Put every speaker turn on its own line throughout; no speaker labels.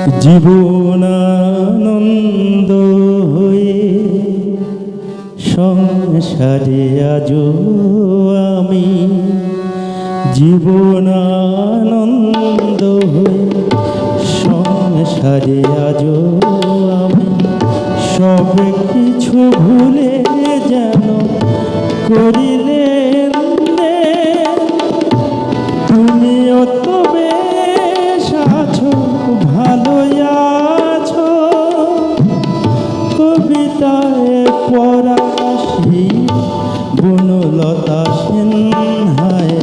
জীবনানন্দ হয়ে সংসারে আজো আমি, জীবনানন্দ হয়ে সংসারে আজো আমি, সব কিছু ভুলে যেন করিলেন তুমিও তো বেশ আছো, ভালোই আছো। কবিতায় পড়াশি বনলতা সিনহায়,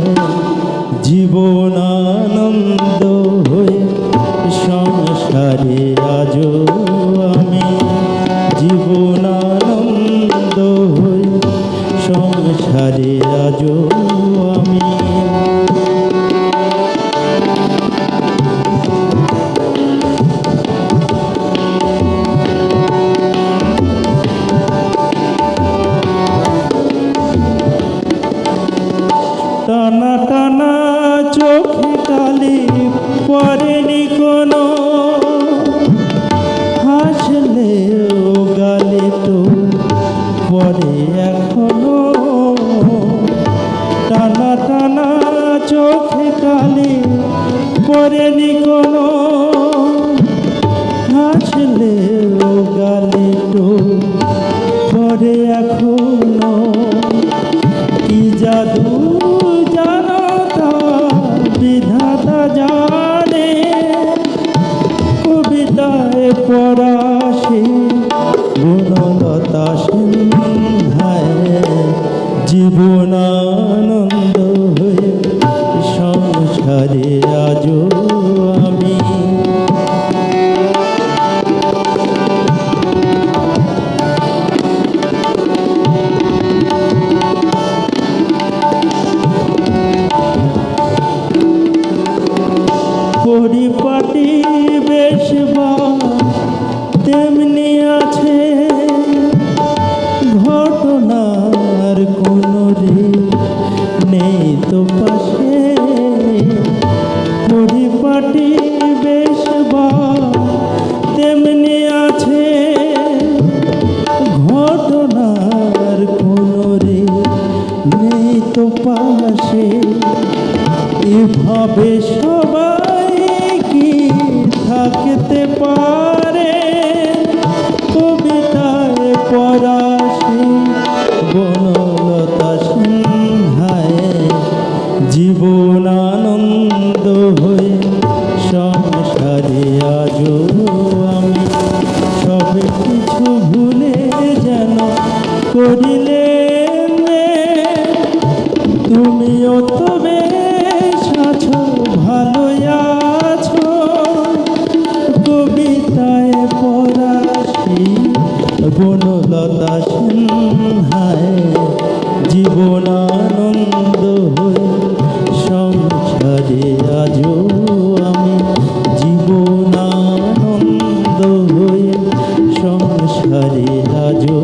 জীবনানন্দ হয়ে সংসারে আজো আমি, জীবনানন্দ হয়ে সংসারে আজো আমি। টানা টানা চোখে কালি পড়েনি কোনো, হাসলেও গালে তো পরে এখনো। টানা টানা চোখে কালি পড়েনি কোনো, হাসলেও গালে তো পরে এখনো। কি জাদু জানো তা বিধাতা জানে, কবিতায় পড়াশি বনলতা সিনহায়, জীবনানন্দ হয়ে সংসারে আজো আমি। পরিপাটি বেশ তেমনি আছে, ঘটনার কোনো নেই তো পাশে। পরিপাটি বেশ তেমনি আছে, ঘটনার কোনো নেই তো পাশে। এভাবে সবাই কি থাকতে পারে, কবিতায় পড়াশি বনলতা সিনহায়, জীবনানন্দ হয়ে সংসারে আজো আমি, সব কিছু ভুলে যেন করিলেন তুমিও তো বেশ আছো, ভালোই আছো। কবিতায় পড়াশি বনলতা সিনহায়, জীবনানন্দ হয়ে সংসারে আজো আমি, জীবনানন্দ হয়ে সংসারে আজো